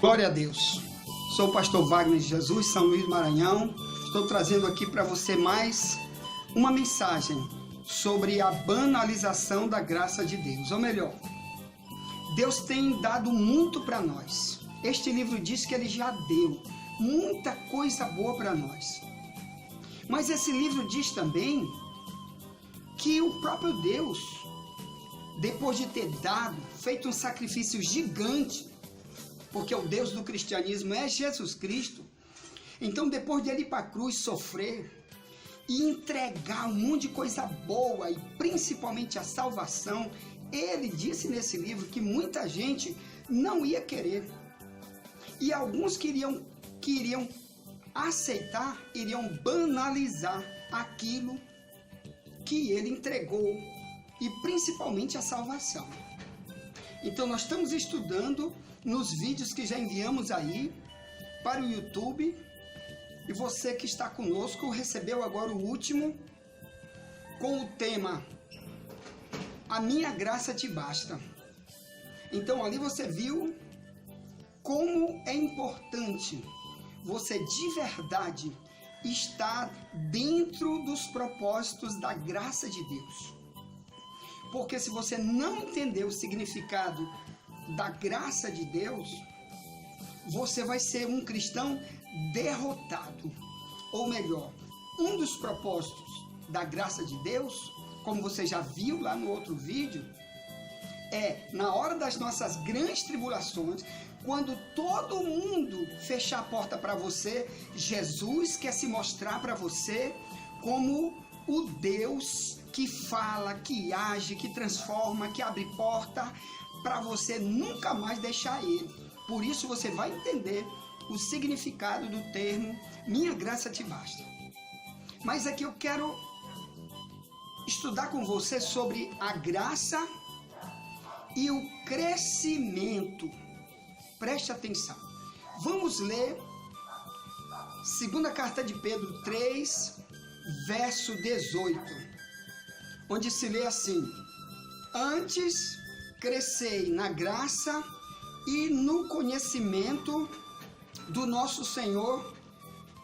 Glória a Deus. Sou o pastor Wagner de Jesus, São Luís Maranhão. Estou trazendo aqui para você mais uma mensagem sobre a banalização da graça de Deus. Ou melhor, Deus tem dado muito para nós. Este livro diz que Ele já deu muita coisa boa para nós. Mas esse livro diz também que o próprio Deus, depois de ter dado, feito um sacrifício gigante, porque o Deus do cristianismo é Jesus Cristo, então depois de ele ir para a cruz sofrer e entregar um monte de coisa boa e principalmente a salvação, ele disse nesse livro que muita gente não ia querer. E alguns queriam aceitar, iriam banalizar aquilo que ele entregou e principalmente a salvação. Então nós estamos estudando nos vídeos que já enviamos aí para o YouTube, e você que está conosco recebeu agora o último com o tema A Minha Graça Te Basta. Então ali você viu como é importante você de verdade estar dentro dos propósitos da graça de Deus. Porque se você não entender o significado da graça de Deus, você vai ser um cristão derrotado. Ou melhor, um dos propósitos da graça de Deus, como você já viu lá no outro vídeo, é na hora das nossas grandes tribulações, quando todo mundo fechar a porta para você, Jesus quer se mostrar para você como o Deus que fala, que age, que transforma, que abre porta, para você nunca mais deixar ele. Por isso você vai entender o significado do termo Minha Graça Te Basta. Mas aqui eu quero estudar com você sobre a graça e o crescimento. Preste atenção. Vamos ler 2ª carta de Pedro 3, verso 18, onde se lê assim: Antes crescei na graça e no conhecimento do nosso Senhor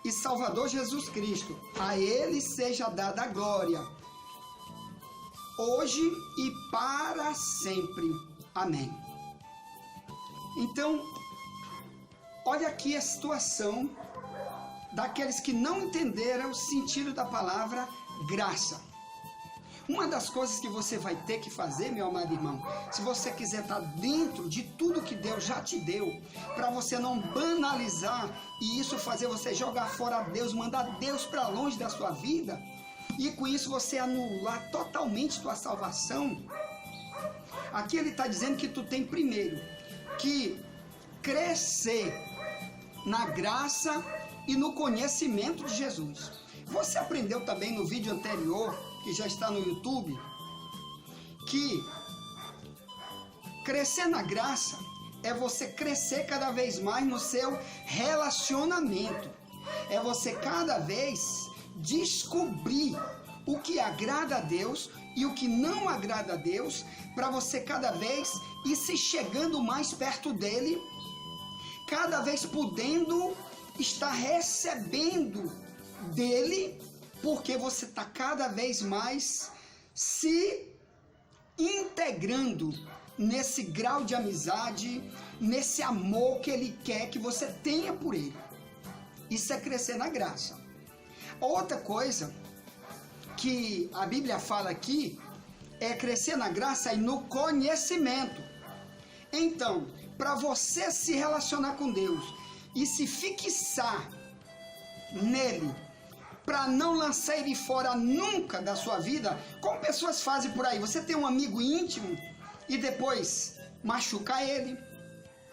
e Salvador Jesus Cristo. A Ele seja dada a glória, hoje e para sempre. Amém. Então, olha aqui a situação daqueles que não entenderam o sentido da palavra graça. Uma das coisas que você vai ter que fazer, meu amado irmão, se você quiser estar dentro de tudo que Deus já te deu, para você não banalizar e isso fazer você jogar fora Deus, mandar Deus para longe da sua vida, e com isso você anular totalmente tua salvação, aqui ele está dizendo que tu tem primeiro que crescer na graça e no conhecimento de Jesus. Você aprendeu também no vídeo anterior, que já está no YouTube, que crescer na graça é você crescer cada vez mais no seu relacionamento. É você cada vez descobrir o que agrada a Deus e o que não agrada a Deus, para você cada vez ir se chegando mais perto dele, cada vez podendo estar recebendo dele, porque você está cada vez mais se integrando nesse grau de amizade, nesse amor que ele quer que você tenha por ele. Isso é crescer na graça. Outra coisa que a Bíblia fala aqui é crescer na graça e no conhecimento. Então, para você se relacionar com Deus e se fixar nele, para não lançar ele fora nunca da sua vida, como pessoas fazem por aí. Você tem um amigo íntimo e depois machuca ele,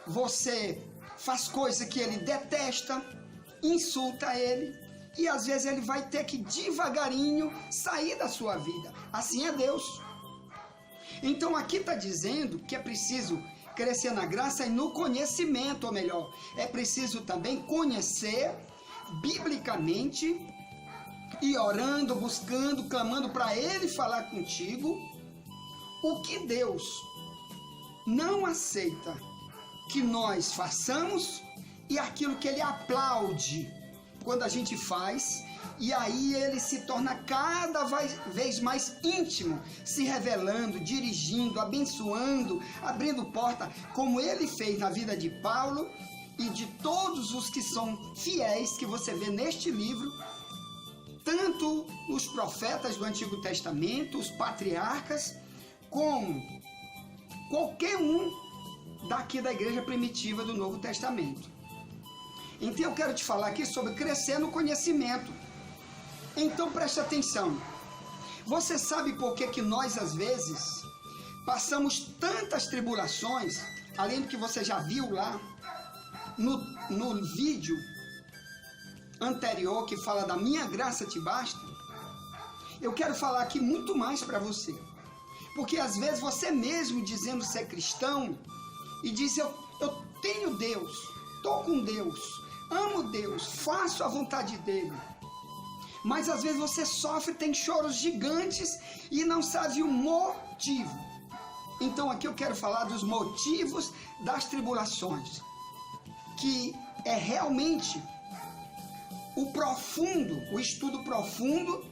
você faz coisa que ele detesta, insulta ele, e às vezes ele vai ter que devagarinho sair da sua vida. Assim é Deus. Então aqui está dizendo que é preciso crescer na graça e no conhecimento, ou melhor, é preciso também conhecer biblicamente e orando, buscando, clamando para Ele falar contigo o que Deus não aceita que nós façamos e aquilo que ele aplaude quando a gente faz, e aí ele se torna cada vez mais íntimo, se revelando, dirigindo, abençoando, abrindo porta, como ele fez na vida de Paulo e de todos os que são fiéis que você vê neste livro, tanto os profetas do Antigo Testamento, os patriarcas, como qualquer um daqui da igreja primitiva do Novo Testamento. Então eu quero te falar aqui sobre crescer no conhecimento. Então preste atenção. Você sabe por que nós às vezes passamos tantas tribulações, além do que você já viu lá no vídeo anterior que fala da minha graça te basta? Eu quero falar aqui muito mais para você. Porque às vezes você mesmo dizendo ser cristão e diz eu tenho Deus, estou com Deus, amo Deus, faço a vontade dele. Mas às vezes você sofre, tem choros gigantes e não sabe o motivo. Então aqui eu quero falar dos motivos das tribulações, que é realmente o estudo profundo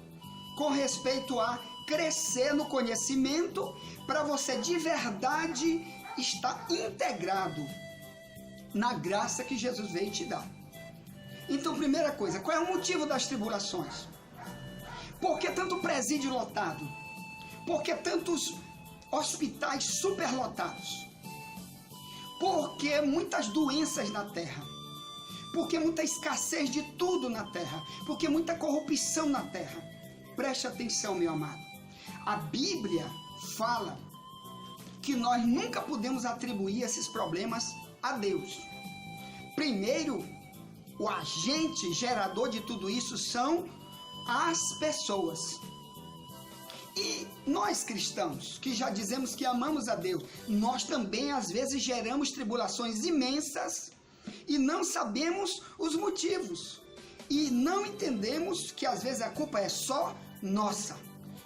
com respeito a crescer no conhecimento para você de verdade estar integrado na graça que Jesus veio te dar. Então, primeira coisa, qual é o motivo das tribulações? Por que tanto presídio lotado? Por que tantos hospitais superlotados? Por que muitas doenças na terra? Por que muita escassez de tudo na terra? Por que muita corrupção na terra? Preste atenção, meu amado. A Bíblia fala que nós nunca podemos atribuir esses problemas a Deus. Primeiro, o agente gerador de tudo isso são as pessoas. E nós cristãos, que já dizemos que amamos a Deus, nós também às vezes geramos tribulações imensas e não sabemos os motivos. E não entendemos que às vezes a culpa é só nossa.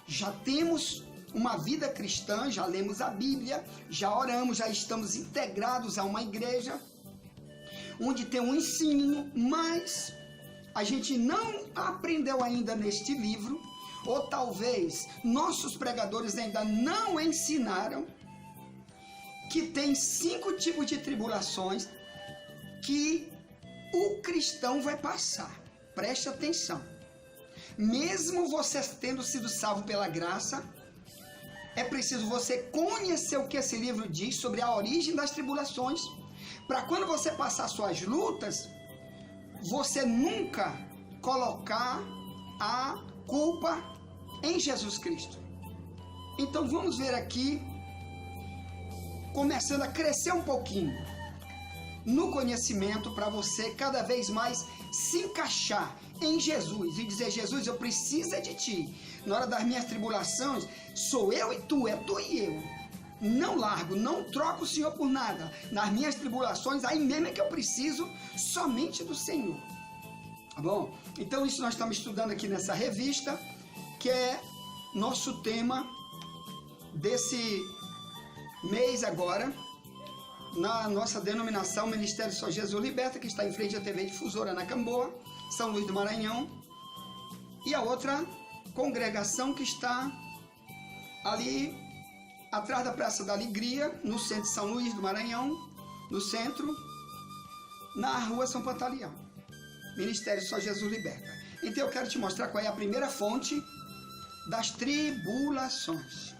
Já temos uma vida cristã, já lemos a Bíblia, já oramos, já estamos integrados a uma igreja onde tem um ensino, mas a gente não aprendeu ainda neste livro, ou talvez nossos pregadores ainda não ensinaram que tem 5 tipos de tribulações que o cristão vai passar. Preste atenção. Mesmo você tendo sido salvo pela graça, é preciso você conhecer o que esse livro diz sobre a origem das tribulações, para quando você passar suas lutas, você nunca colocar a culpa em Jesus Cristo. Então vamos ver aqui, começando a crescer um pouquinho no conhecimento, para você cada vez mais se encaixar em Jesus e dizer: Jesus, eu preciso de ti. Na hora das minhas tribulações, sou eu e tu, é tu e eu. Não largo, não troco o Senhor por nada. Nas minhas tribulações, aí mesmo é que eu preciso somente do Senhor. Tá bom? Então isso nós estamos estudando aqui nessa revista, que é nosso tema desse mês agora, na nossa denominação Ministério Só Jesus Liberta, que está em frente à TV Difusora na Camboa, São Luís do Maranhão, e a outra congregação que está ali atrás da Praça da Alegria, no centro de São Luís do Maranhão, no centro, na rua São Pantaleão. Ministério Só Jesus Liberta. Então eu quero te mostrar qual é a primeira fonte das tribulações.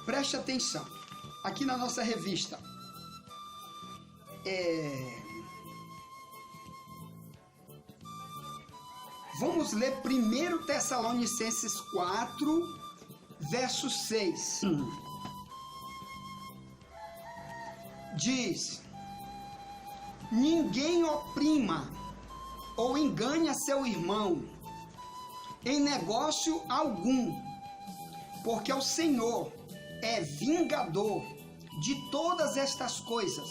Preste atenção. Aqui na nossa revista, vamos ler 1 Tessalonicenses 4, verso 6. Diz: ninguém oprima ou engane a seu irmão em negócio algum, porque o Senhor é vingador de todas estas coisas,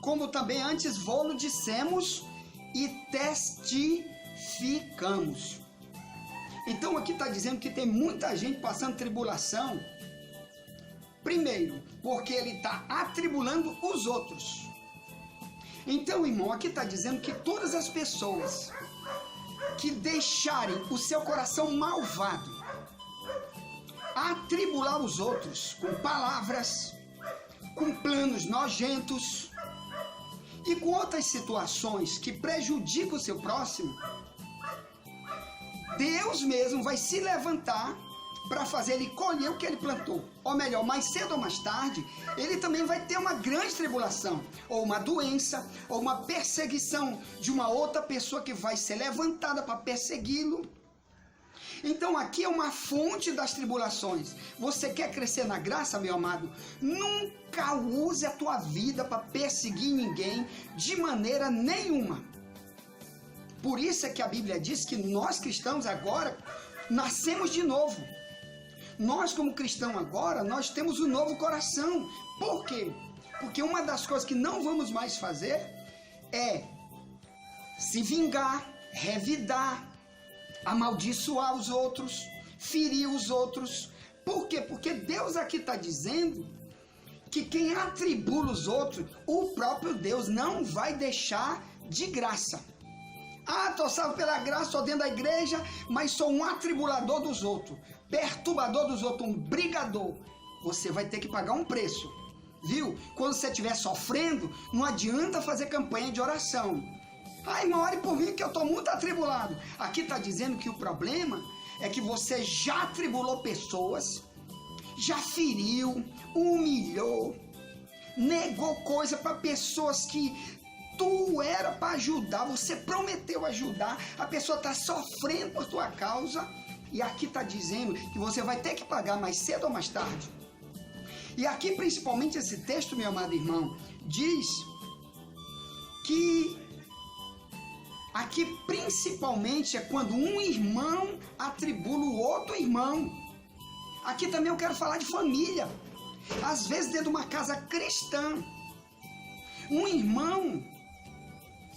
como também antes vô-lo dissemos e testificamos. Então aqui está dizendo que tem muita gente passando tribulação, primeiro, porque ele está atribulando os outros. Então, irmão, aqui está dizendo que todas as pessoas que deixarem o seu coração malvado atribular os outros com palavras, com planos nojentos e com outras situações que prejudicam o seu próximo, Deus mesmo vai se levantar para fazer ele colher o que ele plantou. Ou melhor, mais cedo ou mais tarde, ele também vai ter uma grande tribulação, ou uma doença, ou uma perseguição de uma outra pessoa que vai ser levantada para persegui-lo. Então aqui é uma fonte das tribulações. Você quer crescer na graça, meu amado? Nunca use a tua vida para perseguir ninguém de maneira nenhuma. Por isso é que a Bíblia diz que nós cristãos agora nascemos de novo. Nós como cristãos agora, nós temos um novo coração. Por quê? Porque uma das coisas que não vamos mais fazer é se vingar, revidar, amaldiçoar os outros, ferir os outros. Por quê? Porque Deus aqui está dizendo que quem atribula os outros, o próprio Deus não vai deixar de graça. Ah, estou salvo pela graça, estou dentro da igreja, mas sou um atribulador dos outros, perturbador dos outros, um brigador. Você vai ter que pagar um preço, viu? Quando você estiver sofrendo, não adianta fazer campanha de oração. Ai, irmão, ore por mim que eu estou muito atribulado. Aqui está dizendo que o problema é que você já atribulou pessoas, já feriu, humilhou, negou coisa para pessoas que tu era para ajudar, você prometeu ajudar, a pessoa está sofrendo por tua causa, e aqui está dizendo que você vai ter que pagar mais cedo ou mais tarde. E aqui principalmente esse texto, meu amado irmão, diz que aqui principalmente é quando um irmão atribula o outro irmão. Aqui também eu quero falar de família. Às vezes dentro de uma casa cristã, um irmão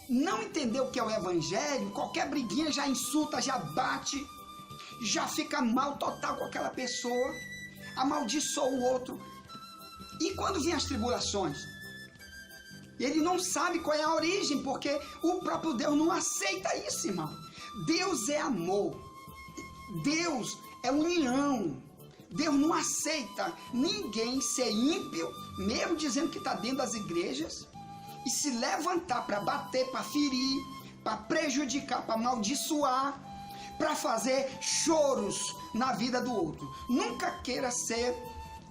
não entendeu o que é o evangelho, qualquer briguinha já insulta, já bate, já fica mal total com aquela pessoa, amaldiçoa o outro. E quando vem as tribulações, ele não sabe qual é a origem, porque o próprio Deus não aceita isso, irmão. Deus é amor, Deus é união. Deus não aceita ninguém ser ímpio, mesmo dizendo que está dentro das igrejas, e se levantar para bater, para ferir, para prejudicar, para amaldiçoar, para fazer choros na vida do outro. Nunca queira ser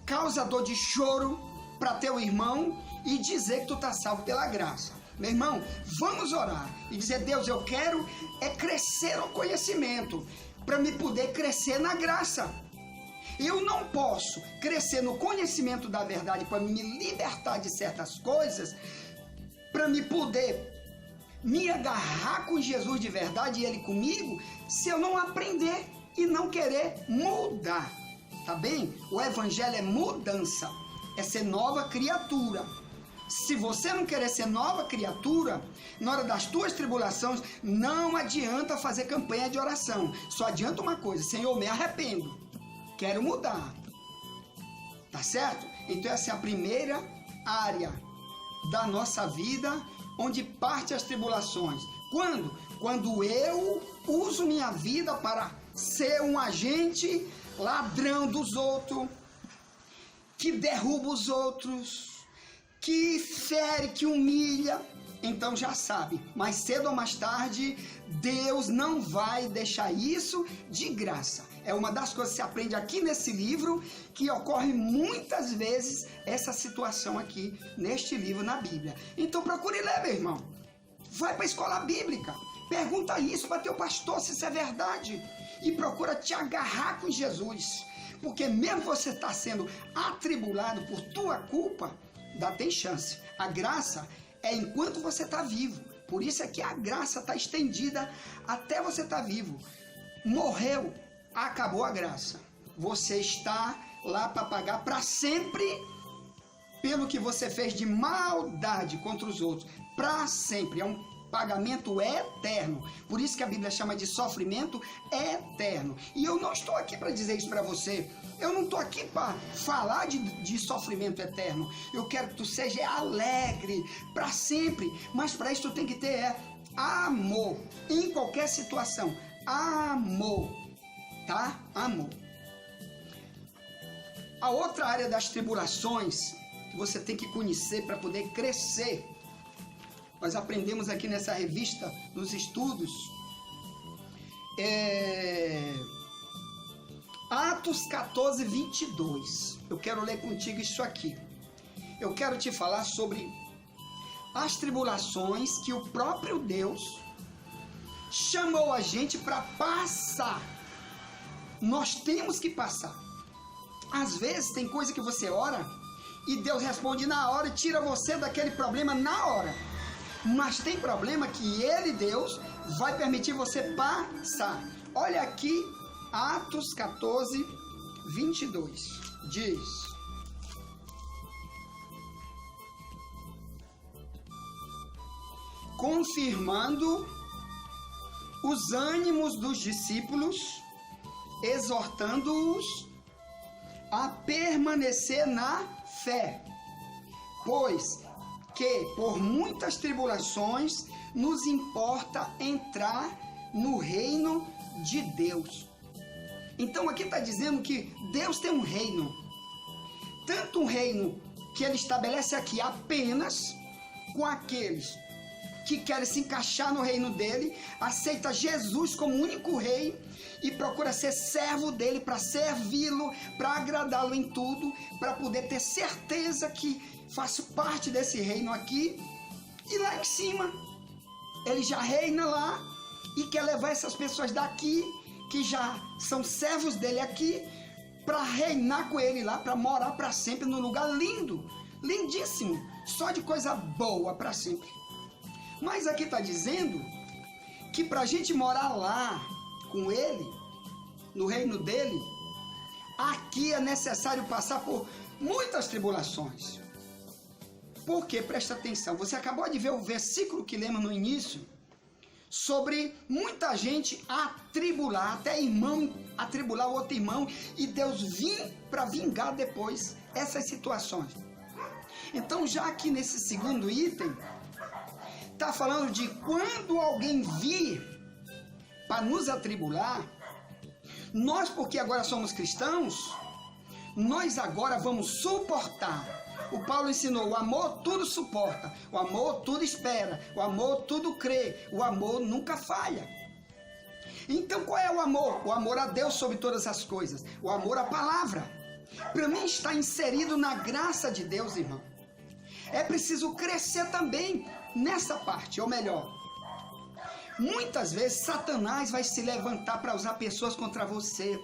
causador de choro para teu irmão e dizer que tu está salvo pela graça. Meu irmão, vamos orar e dizer: Deus, eu quero crescer no conhecimento, para me poder crescer na graça. Eu não posso crescer no conhecimento da verdade para me libertar de certas coisas, para me poder me agarrar com Jesus de verdade e Ele comigo, se eu não aprender e não querer mudar, tá bem? O evangelho é mudança, é ser nova criatura. Se você não querer ser nova criatura, na hora das tuas tribulações, não adianta fazer campanha de oração. Só adianta uma coisa: Senhor, me arrependo, quero mudar. Tá certo? Então essa é a primeira área da nossa vida onde parte as tribulações. Quando? Quando eu uso minha vida para ser um agente ladrão dos outros, que derruba os outros, que fere, que humilha. Então já sabe, mais cedo ou mais tarde, Deus não vai deixar isso de graça. É uma das coisas que se aprende aqui nesse livro, que ocorre muitas vezes essa situação aqui neste livro, na Bíblia. Então procure ler, meu irmão. Vai para a escola bíblica, pergunta isso para teu pastor se isso é verdade, e procura te agarrar com Jesus, porque mesmo você está sendo atribulado por tua culpa, ainda tem chance. A graça é enquanto você está vivo. Por isso é que a graça está estendida até você estar vivo. Morreu, acabou a graça. Você está lá para pagar para sempre pelo que você fez de maldade contra os outros. Para sempre. É um pagamento eterno. Por isso que a Bíblia chama de sofrimento eterno. E eu não estou aqui para dizer isso para você. Eu não estou aqui para falar de sofrimento eterno. Eu quero que tu seja alegre para sempre. Mas para isso tu tem que ter amor. Em qualquer situação. Amor. Tá? Amor. A outra área das tribulações que você tem que conhecer para poder crescer. Nós aprendemos aqui nessa revista, nos estudos, Atos 14, 22. Eu quero ler contigo isso aqui. Eu quero te falar sobre as tribulações que o próprio Deus chamou a gente para passar. Nós temos que passar. Às vezes tem coisa que você ora e Deus responde na hora e tira você daquele problema na hora. Mas tem problema que Ele, Deus, vai permitir você passar. Olha aqui, Atos 14, 22. Diz: confirmando os ânimos dos discípulos, exortando-os a permanecer na fé, pois que por muitas tribulações nos importa entrar no reino de Deus. Então aqui está dizendo que Deus tem um reino, tanto um reino que Ele estabelece aqui apenas com aqueles que querem se encaixar no reino dele, aceita Jesus como único rei e procura ser servo dele para servi-lo, para agradá-lo em tudo, para poder ter certeza que faço parte desse reino aqui. E lá em cima, ele já reina lá e quer levar essas pessoas daqui, que já são servos dele aqui, para reinar com ele lá, para morar para sempre num lugar lindo, lindíssimo, só de coisa boa para sempre. Mas aqui está dizendo que para a gente morar lá com ele, no reino dele, aqui é necessário passar por muitas tribulações. Porque, presta atenção, você acabou de ver o versículo que lemos no início, sobre muita gente atribular, até irmão atribular o outro irmão, e Deus vir para vingar depois essas situações. Então, já aqui nesse segundo item, está falando de quando alguém vir para nos atribular, nós, porque agora somos cristãos, nós agora vamos suportar. O Paulo ensinou: o amor tudo suporta, o amor tudo espera, o amor tudo crê, o amor nunca falha. Então qual é o amor? O amor a Deus sobre todas as coisas, o amor à palavra. Para mim está inserido na graça de Deus, irmão. É preciso crescer também nessa parte, ou melhor, muitas vezes Satanás vai se levantar para usar pessoas contra você.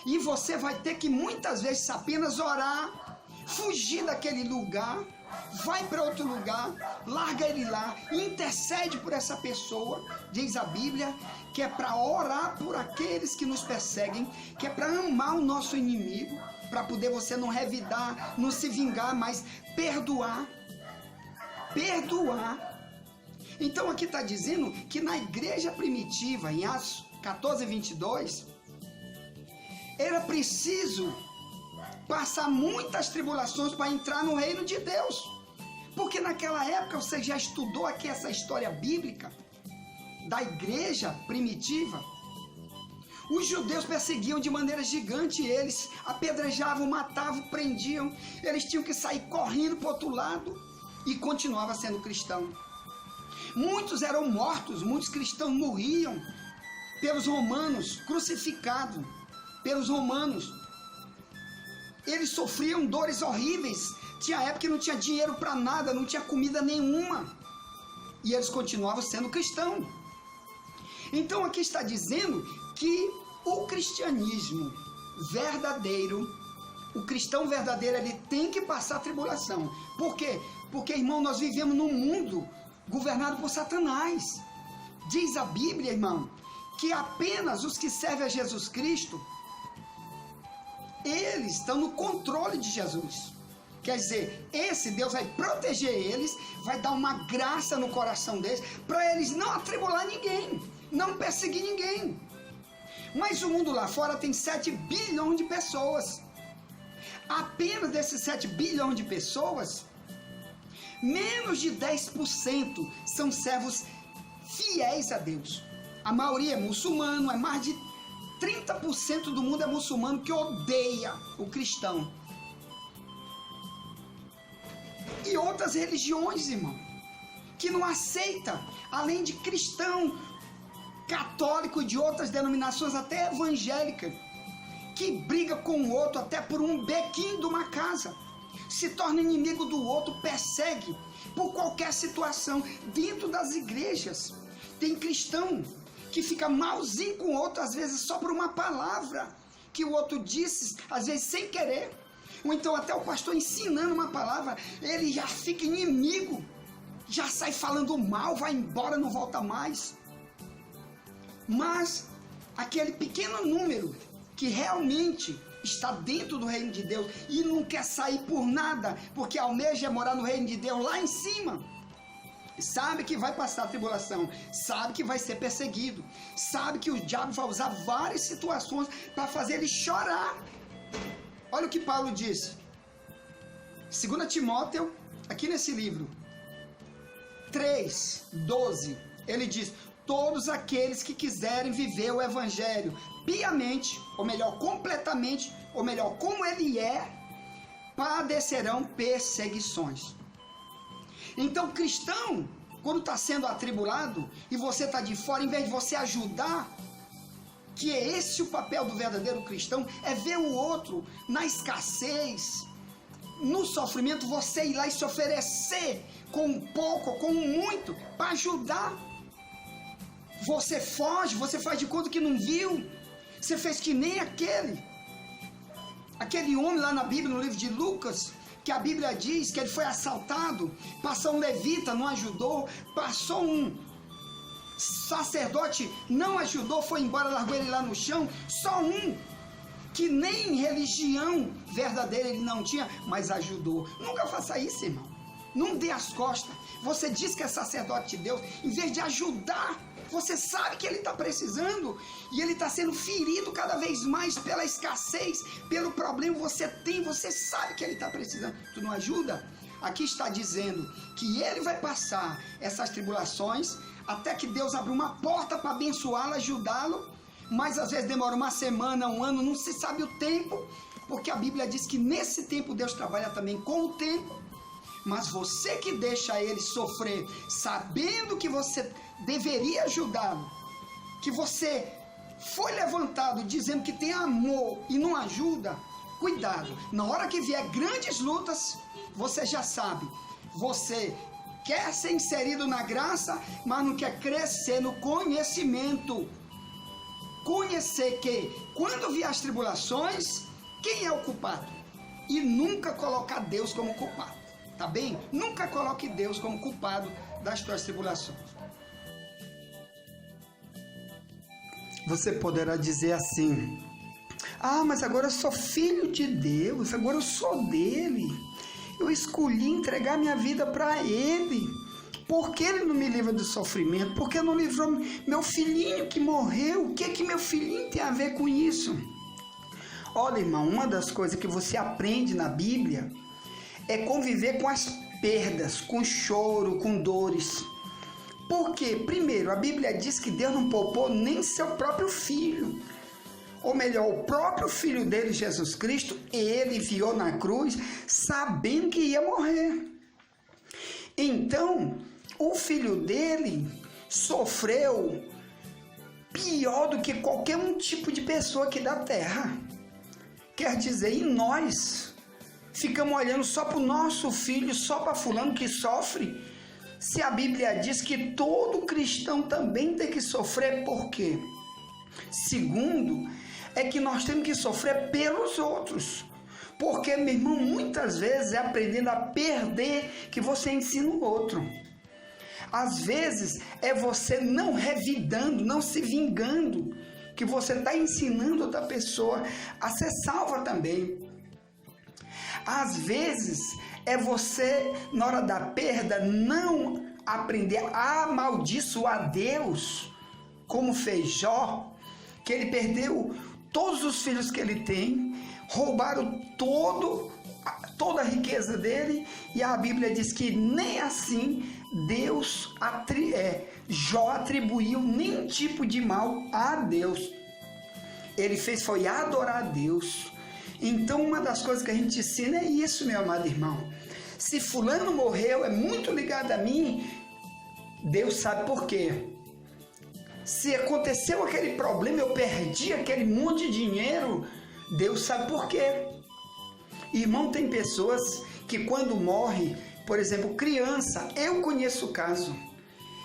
E você vai ter que muitas vezes apenas orar, fugir daquele lugar, vai para outro lugar, larga ele lá, intercede por essa pessoa. Diz a Bíblia que é para orar por aqueles que nos perseguem, que é para amar o nosso inimigo, para poder você não revidar, não se vingar, mas perdoar. Perdoar. Então aqui está dizendo que na igreja primitiva, em Atos 14, 22, era preciso passar muitas tribulações para entrar no reino de Deus. Porque naquela época, você já estudou aqui essa história bíblica da igreja primitiva, os judeus perseguiam de maneira gigante eles, apedrejavam, matavam, prendiam, eles tinham que sair correndo para o outro lado e continuava sendo cristão. Muitos eram mortos, muitos cristãos morriam pelos romanos, crucificados pelos romanos. Eles sofriam dores horríveis. Tinha época que não tinha dinheiro para nada, não tinha comida nenhuma. E eles continuavam sendo cristãos. Então aqui está dizendo que o cristianismo verdadeiro, o cristão verdadeiro, ele tem que passar tribulação. Por quê? Porque, irmão, nós vivemos num mundo governado por Satanás. Diz a Bíblia, irmão, que apenas os que servem a Jesus Cristo, eles estão no controle de Jesus. Quer dizer, esse Deus vai proteger eles, vai dar uma graça no coração deles, para eles não atribular ninguém, não perseguir ninguém. Mas o mundo lá fora tem 7 bilhões de pessoas. Apenas desses 7 bilhões de pessoas, menos de 10% são servos fiéis a Deus. A maioria é muçulmano, é mais de 30% do mundo é muçulmano que odeia o cristão. E outras religiões, irmão, que não aceita, além de cristão, católico, de outras denominações, até evangélica, que briga com o outro até por um bequinho de uma casa, se torna inimigo do outro, persegue por qualquer situação. Dentro das igrejas tem cristão que fica malzinho com o outro, às vezes só por uma palavra que o outro disse, às vezes sem querer, ou então até o pastor ensinando uma palavra, ele já fica inimigo, já sai falando mal, vai embora, não volta mais. Mas aquele pequeno número que realmente está dentro do reino de Deus e não quer sair por nada, porque almeja morar no reino de Deus lá em cima, sabe que vai passar a tribulação, sabe que vai ser perseguido, sabe que o diabo vai usar várias situações para fazer ele chorar. Olha o que Paulo disse, 2 Timóteo, aqui nesse livro, 3:12, ele diz: todos aqueles que quiserem viver o evangelho piamente, ou melhor, completamente, ou melhor, como ele é, padecerão perseguições. Então, cristão, quando está sendo atribulado e você está de fora, em vez de você ajudar, que é esse o papel do verdadeiro cristão, é ver o outro na escassez, no sofrimento, você ir lá e se oferecer com um pouco, com muito, para ajudar. Você foge, você faz de conta que não viu, você fez que nem aquele homem lá na Bíblia, no livro de Lucas, que a Bíblia diz que ele foi assaltado, passou um levita, não ajudou, passou um sacerdote, não ajudou, foi embora, largou ele lá no chão, só um, que nem religião verdadeira ele não tinha, mas ajudou. Nunca faça isso, irmão, não dê as costas. Você diz que é sacerdote de Deus, em vez de ajudar, você sabe que ele está precisando e ele está sendo ferido cada vez mais pela escassez, pelo problema que você tem, você sabe que ele está precisando, tu não ajuda? Aqui está dizendo que ele vai passar essas tribulações até que Deus abra uma porta para abençoá-lo, ajudá-lo, mas às vezes demora uma semana, um ano, não se sabe o tempo, porque a Bíblia diz que nesse tempo Deus trabalha também com o tempo. Mas você que deixa ele sofrer, sabendo que você deveria ajudá-lo, que você foi levantado dizendo que tem amor e não ajuda, cuidado, na hora que vier grandes lutas, você já sabe, você quer ser inserido na graça, mas não quer crescer no conhecimento. Conhecer que quando vier as tribulações, quem é o culpado? E nunca colocar Deus como culpado. Tá bem? Nunca coloque Deus como culpado das tuas tribulações. Você poderá dizer assim: ah, mas agora eu sou filho de Deus, agora eu sou dele. Eu escolhi entregar minha vida para ele. Por que ele não me livra do sofrimento? Por que não livrou meu filhinho que morreu? O que meu filhinho tem a ver com isso? Olha, irmão, uma das coisas que você aprende na Bíblia é conviver com as perdas, com choro, com dores. Por quê? Primeiro, a Bíblia diz que Deus não poupou nem seu próprio filho. Ou melhor, o próprio filho dele, Jesus Cristo, ele enviou na cruz sabendo que ia morrer. Então, o filho dele sofreu pior do que qualquer um tipo de pessoa aqui da terra. Quer dizer, e nós ficamos olhando só para o nosso filho, só para fulano que sofre, se a Bíblia diz que todo cristão também tem que sofrer. Por quê? Segundo, é que nós temos que sofrer pelos outros, porque, meu irmão, muitas vezes é aprendendo a perder que você ensina o outro. Às vezes é você não revidando, não se vingando, que você está ensinando outra pessoa a ser salva também. Às vezes é você, na hora da perda, não aprender a amaldiçoar Deus, como fez Jó, que ele perdeu todos os filhos que ele tem, roubaram toda a riqueza dele, e a Bíblia diz que nem assim Jó atribuiu nenhum tipo de mal a Deus. Ele foi adorar a Deus. Então uma das coisas que a gente ensina é isso, meu amado irmão. Se fulano morreu, é muito ligado a mim, Deus sabe por quê. Se aconteceu aquele problema, eu perdi aquele monte de dinheiro, Deus sabe por quê. Irmão, tem pessoas que quando morre, por exemplo, criança, eu conheço o caso,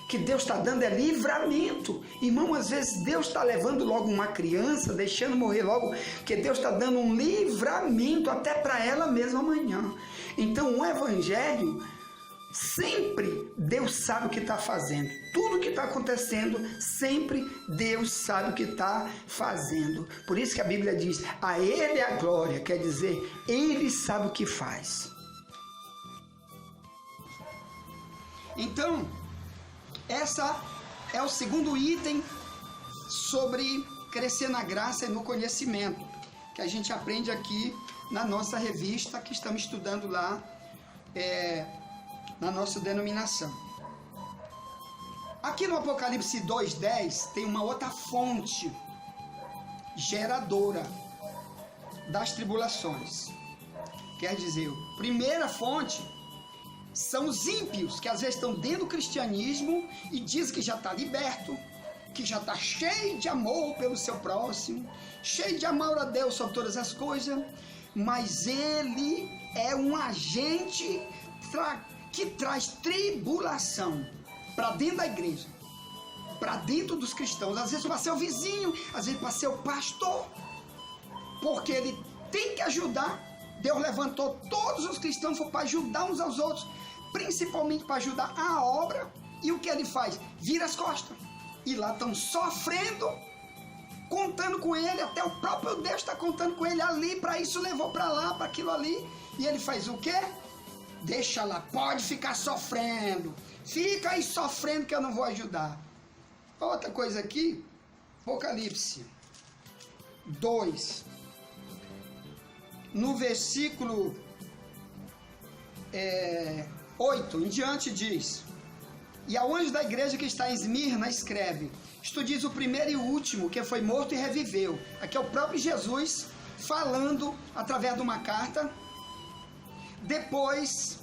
que Deus está dando é livramento. Irmão, às vezes Deus está levando logo uma criança, deixando morrer logo, porque Deus está dando um livramento até para ela mesma amanhã. Então o Evangelho, sempre Deus sabe o que está fazendo. Tudo que está acontecendo, sempre Deus sabe o que está fazendo. Por isso que a Bíblia diz, a Ele a glória, quer dizer, Ele sabe o que faz. Então, essa é o segundo item sobre crescer na graça e no conhecimento, que a gente aprende aqui na nossa revista, que estamos estudando lá na nossa denominação. Aqui no Apocalipse 2:10 tem uma outra fonte geradora das tribulações. Quer dizer, a primeira fonte são os ímpios, que às vezes estão dentro do cristianismo e diz que já está liberto, que já está cheio de amor pelo seu próximo, cheio de amor a Deus sobre todas as coisas, mas ele é um agente que traz tribulação para dentro da igreja, para dentro dos cristãos, às vezes para ser o vizinho, às vezes para ser o pastor, porque ele tem que ajudar. Deus levantou todos os cristãos para ajudar uns aos outros, principalmente para ajudar a obra, e o que ele faz? Vira as costas, e lá estão sofrendo, contando com ele, até o próprio Deus está contando com ele ali, para isso levou para lá, para aquilo ali, e ele faz o quê? Deixa lá, pode ficar sofrendo, fica aí sofrendo que eu não vou ajudar. Outra coisa aqui, Apocalipse 2, no versículo 8 em diante diz: e ao anjo da igreja que está em Esmirna escreve, isto diz o primeiro e o último, que foi morto e reviveu. Aqui é o próprio Jesus falando através de uma carta, depois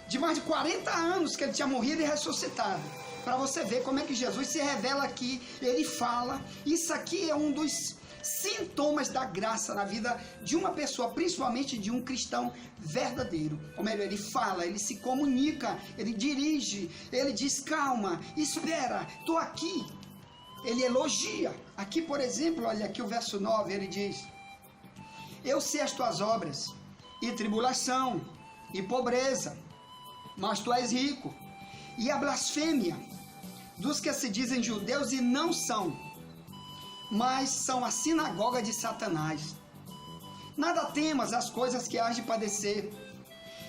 de mais de 40 anos que ele tinha morrido e ressuscitado. Para você ver como é que Jesus se revela aqui, ele fala. Isso aqui é um dos sintomas da graça na vida de uma pessoa, principalmente de um cristão verdadeiro. Como ele fala, ele se comunica, ele dirige, ele diz calma, espera, estou aqui. Ele elogia. Aqui, por exemplo, olha aqui o verso 9, ele diz: eu sei as tuas obras, e tribulação, e pobreza, mas tu és rico, e a blasfêmia dos que se dizem judeus e não são, mas são a sinagoga de Satanás. Nada temas as coisas que hás de padecer.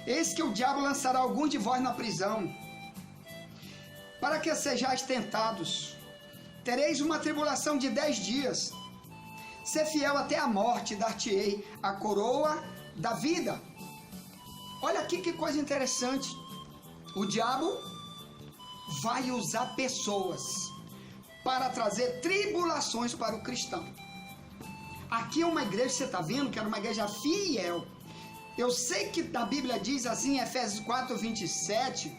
Eis que o diabo lançará alguns de vós na prisão, para que sejais tentados. Tereis uma tribulação de 10 dias. Ser fiel até a morte, dar-te-ei a coroa da vida. Olha aqui que coisa interessante. O diabo vai usar pessoas para trazer tribulações para o cristão. Aqui é uma igreja, você está vendo, que era uma igreja fiel. Eu sei que a Bíblia diz assim, em Efésios 4:27,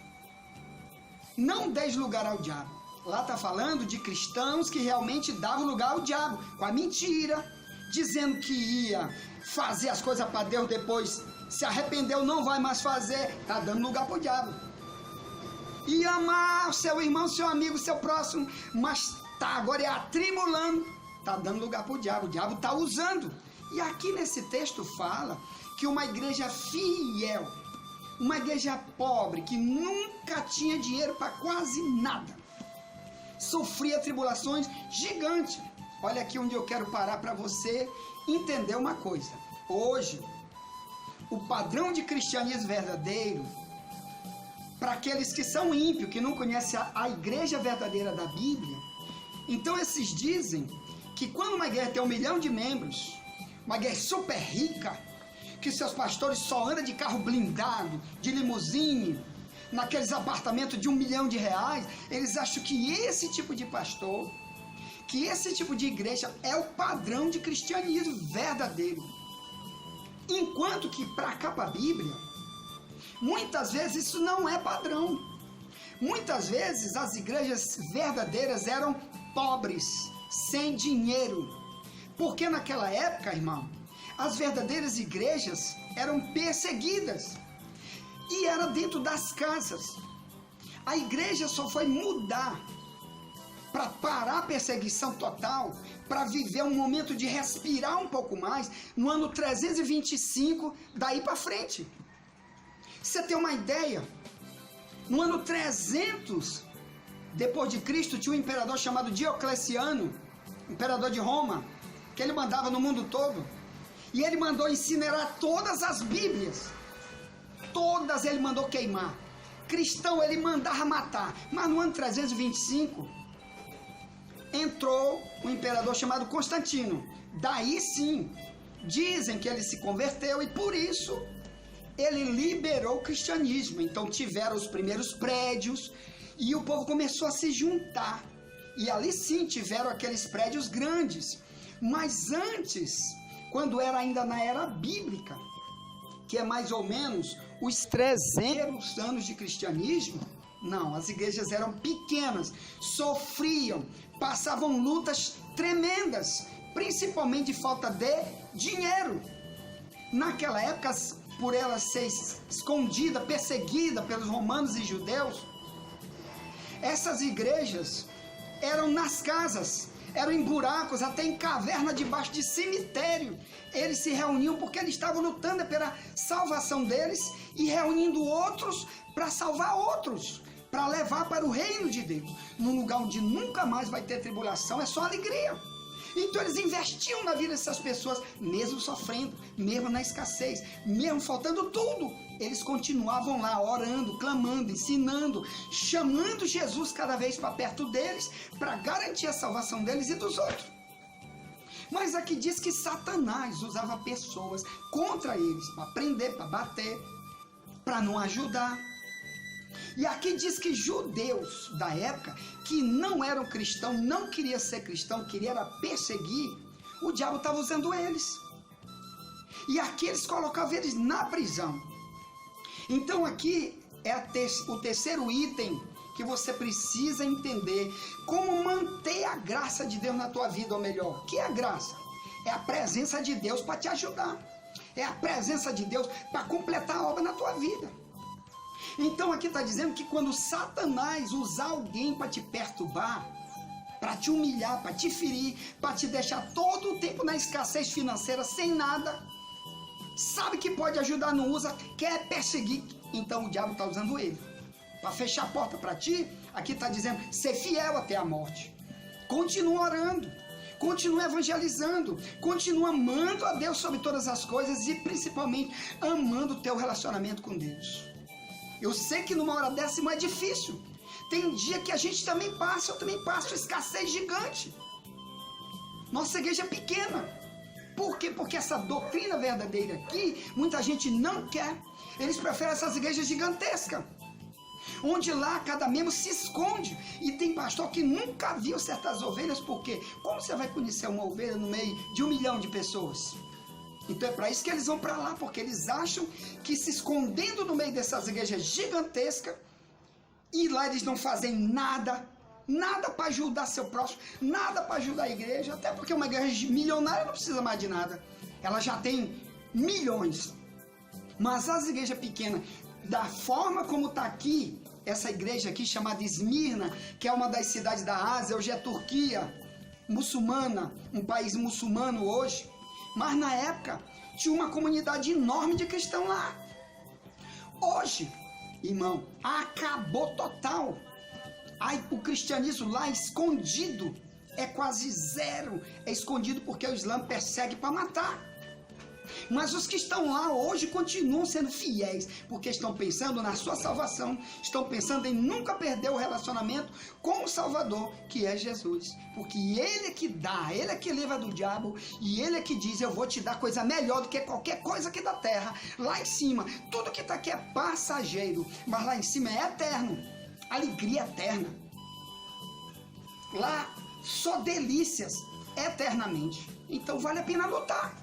não deis lugar ao diabo. Lá está falando de cristãos que realmente davam lugar ao diabo, com a mentira, dizendo que ia fazer as coisas para Deus, depois se arrependeu, não vai mais fazer, está dando lugar para o diabo. E amar o seu irmão, seu amigo, seu próximo, mas tá agora atribulando, tá dando lugar para o diabo está usando. E aqui nesse texto fala que uma igreja fiel, uma igreja pobre, que nunca tinha dinheiro para quase nada, sofria tribulações gigantes. Olha aqui onde eu quero parar para você entender uma coisa. Hoje, o padrão de cristianismo verdadeiro, para aqueles que são ímpios, que não conhecem a igreja verdadeira da Bíblia, então esses dizem que quando uma igreja tem 1 milhão de membros, uma igreja super rica, que seus pastores só andam de carro blindado, de limusine, naqueles apartamentos de R$1 milhão, eles acham que esse tipo de pastor, que esse tipo de igreja é o padrão de cristianismo verdadeiro. Enquanto que para cá, para a Bíblia, muitas vezes isso não é padrão. Muitas vezes as igrejas verdadeiras eram pobres, sem dinheiro. Porque naquela época, irmão, as verdadeiras igrejas eram perseguidas. E era dentro das casas. A igreja só foi mudar para parar a perseguição total, para viver um momento de respirar um pouco mais, no ano 325, daí para frente. Você tem uma ideia? No ano 300 depois de Cristo, tinha um imperador chamado Diocleciano, imperador de Roma, que ele mandava no mundo todo. E ele mandou incinerar todas as Bíblias. Todas ele mandou queimar. Cristão ele mandava matar. Mas no ano 325, entrou um imperador chamado Constantino. Daí sim, dizem que ele se converteu e por isso ele liberou o cristianismo. Então tiveram os primeiros prédios e o povo começou a se juntar. E ali sim tiveram aqueles prédios grandes. Mas antes, quando era ainda na era bíblica, que é mais ou menos os 300 anos de cristianismo, não, as igrejas eram pequenas, sofriam, passavam lutas tremendas, principalmente de falta de dinheiro. Naquela época, por ela ser escondida, perseguida pelos romanos e judeus, essas igrejas eram nas casas, eram em buracos, até em caverna debaixo de cemitério. Eles se reuniam porque eles estavam lutando pela salvação deles e reunindo outros para salvar outros, para levar para o reino de Deus, num lugar onde nunca mais vai ter tribulação, é só alegria. Então eles investiam na vida dessas pessoas, mesmo sofrendo, mesmo na escassez, mesmo faltando tudo. Eles continuavam lá orando, clamando, ensinando, chamando Jesus cada vez para perto deles, para garantir a salvação deles e dos outros. Mas aqui diz que Satanás usava pessoas contra eles, para prender, para bater, para não ajudar. E aqui diz que judeus da época, que não eram cristãos, não queria ser cristão, queria era perseguir, o diabo estava usando eles. E aqui eles colocavam eles na prisão. Então aqui é o terceiro item que você precisa entender. Como manter a graça de Deus na tua vida, ou melhor, o que é a graça? É a presença de Deus para te ajudar. É a presença de Deus para completar a obra na tua vida. Então aqui está dizendo que quando Satanás usar alguém para te perturbar, para te humilhar, para te ferir, para te deixar todo o tempo na escassez financeira, sem nada, sabe que pode ajudar, não usa, quer perseguir, então o diabo está usando ele. Para fechar a porta para ti, aqui está dizendo, ser fiel até a morte. Continua orando, continua evangelizando, continua amando a Deus sobre todas as coisas e principalmente amando o teu relacionamento com Deus. Eu sei que numa hora dessa não é difícil. Tem dia que a gente também passa, eu também passo, escassez gigante. Nossa igreja é pequena. Por quê? Porque essa doutrina verdadeira aqui, muita gente não quer. Eles preferem essas igrejas gigantescas, onde lá cada membro se esconde. E tem pastor que nunca viu certas ovelhas, porque como você vai conhecer uma ovelha no meio de 1 milhão de pessoas? Então é para isso que eles vão para lá, porque eles acham que se escondendo no meio dessas igrejas gigantescas, e lá eles não fazem nada para ajudar seu próximo, nada para ajudar a igreja, até porque uma igreja milionária não precisa mais de nada, ela já tem milhões. Mas as igrejas pequenas, da forma como está aqui, essa igreja aqui chamada Esmirna, que é uma das cidades da Ásia, hoje é Turquia, muçulmana, um país muçulmano hoje, mas na época tinha uma comunidade enorme de cristãos lá. Hoje, irmão, acabou total. Aí, o cristianismo lá escondido é quase zero. É escondido porque o Islã persegue para matar. Mas os que estão lá hoje continuam sendo fiéis, porque estão pensando na sua salvação, estão pensando em nunca perder o relacionamento com o Salvador, que é Jesus. Porque Ele é que dá, Ele é que livra do diabo, e Ele é que diz, eu vou te dar coisa melhor do que qualquer coisa aqui da terra. Lá em cima, tudo que está aqui é passageiro, mas lá em cima é eterno, alegria eterna. Lá, só delícias eternamente. Então vale a pena lutar.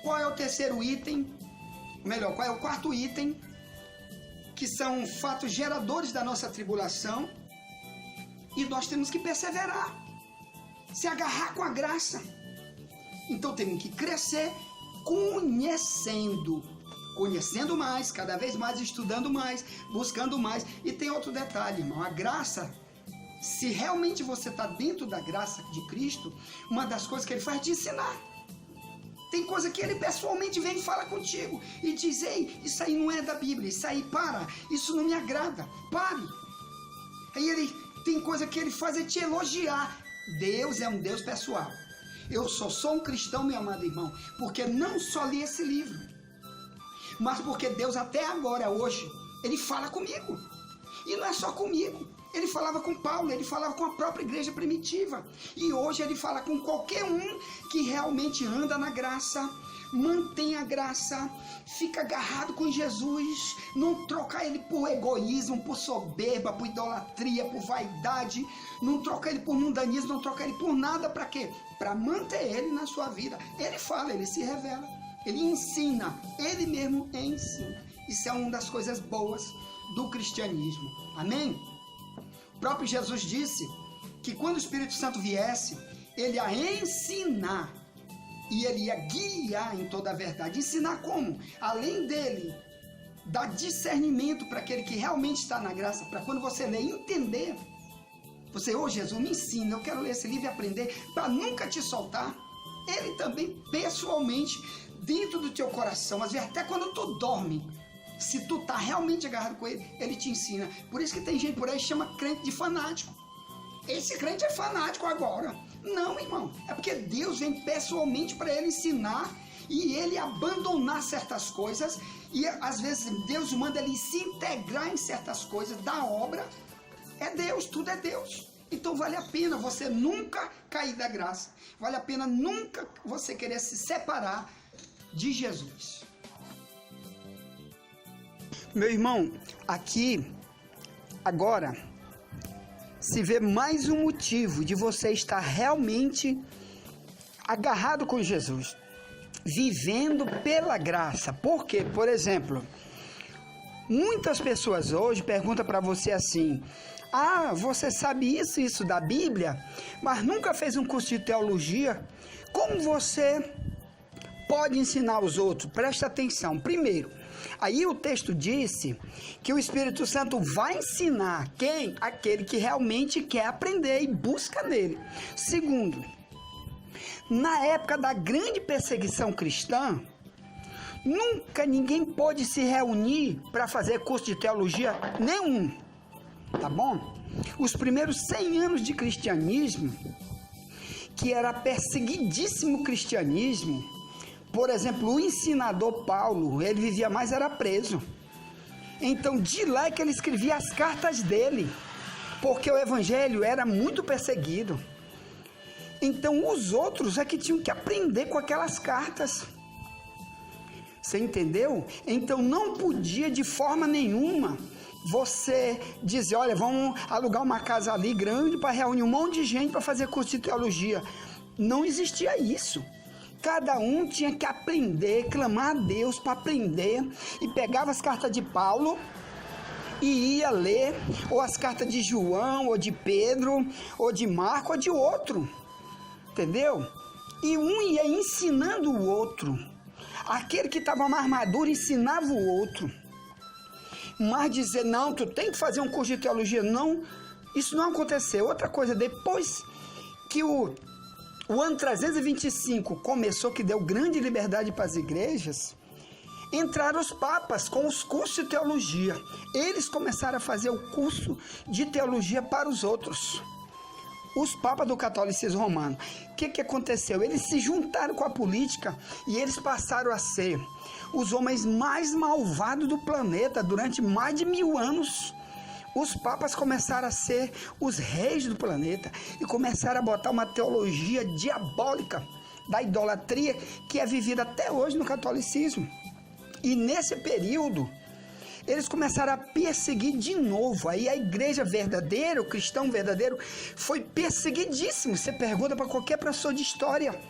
Qual é o terceiro item? Melhor, qual é o quarto item? Que são fatos geradores da nossa tribulação. E nós temos que perseverar. Se agarrar com a graça. Então temos que crescer conhecendo. Conhecendo mais, cada vez mais, estudando mais, buscando mais. E tem outro detalhe, irmão. A graça, se realmente você está dentro da graça de Cristo, uma das coisas que Ele faz é te ensinar. Tem coisa que Ele pessoalmente vem e fala contigo e diz, ei, isso aí não é da Bíblia, isso aí para, isso não me agrada, pare. Aí Ele tem coisa que Ele faz é te elogiar. Deus é um Deus pessoal. Eu só sou um cristão, meu amado irmão, porque não só li esse livro, mas porque Deus até agora, hoje, Ele fala comigo. E não é só comigo. Ele falava com Paulo, ele falava com a própria igreja primitiva. E hoje ele fala com qualquer um que realmente anda na graça, mantém a graça, fica agarrado com Jesus, não troca ele por egoísmo, por soberba, por idolatria, por vaidade, não troca ele por mundanismo, não troca ele por nada. Para quê? Para manter ele na sua vida. Ele fala, ele se revela, ele ensina, ele mesmo ensina. Isso é uma das coisas boas do cristianismo. Amém? O próprio Jesus disse que quando o Espírito Santo viesse, ele ia ensinar e ele ia guiar em toda a verdade. Ensinar como? Além dele dar discernimento para aquele que realmente está na graça, para quando você ler entender, você, Jesus, me ensina, eu quero ler esse livro e aprender, para nunca te soltar. Ele também pessoalmente, dentro do teu coração, às vezes até quando tu dorme, se tu tá realmente agarrado com ele, ele te ensina. Por isso que tem gente por aí que chama crente de fanático. Esse crente é fanático agora. Não, irmão. É porque Deus vem pessoalmente para ele ensinar e ele abandonar certas coisas. E às vezes Deus manda ele se integrar em certas coisas da obra. É Deus, tudo é Deus. Então vale a pena você nunca cair da graça. Vale a pena nunca você querer se separar de Jesus. Meu irmão, aqui, agora, se vê mais um motivo de você estar realmente agarrado com Jesus, vivendo pela graça. Por quê? Por exemplo, muitas pessoas hoje perguntam para você assim, você sabe isso da Bíblia, mas nunca fez um curso de teologia? Como você pode ensinar os outros? Presta atenção. Primeiro, aí o texto disse que o Espírito Santo vai ensinar quem? Aquele que realmente quer aprender e busca nele. Segundo, na época da grande perseguição cristã, nunca ninguém pôde se reunir para fazer curso de teologia nenhum, tá bom? Os primeiros 100 anos de cristianismo, que era perseguidíssimo cristianismo, por exemplo, o ensinador Paulo, ele vivia mais, era preso. Então, de lá é que ele escrevia as cartas dele, porque o evangelho era muito perseguido. Então, os outros é que tinham que aprender com aquelas cartas. Você entendeu? Então, não podia de forma nenhuma você dizer, olha, vamos alugar uma casa ali grande para reunir um monte de gente para fazer curso de teologia. Não existia isso. Cada um tinha que aprender, clamar a Deus para aprender, e pegava as cartas de Paulo e ia ler, ou as cartas de João, ou de Pedro, ou de Marco, ou de outro, entendeu? E um ia ensinando o outro. Aquele que estava mais maduro ensinava o outro. Mas dizer, não, tu tem que fazer um curso de teologia, não, isso não aconteceu. Outra coisa, depois que o ano 325 começou, que deu grande liberdade para as igrejas, entraram os papas com os cursos de teologia. Eles começaram a fazer o curso de teologia para os outros. os papas do catolicismo romano. O que aconteceu? Eles se juntaram com a política e eles passaram a ser os homens mais malvados do planeta durante mais de 1000 anos. Os papas começaram a ser os reis do planeta e começaram a botar uma teologia diabólica da idolatria que é vivida até hoje no catolicismo. E nesse período, eles começaram a perseguir de novo. Aí a igreja verdadeira, o cristão verdadeiro, foi perseguidíssimo. Você pergunta para qualquer professor de história.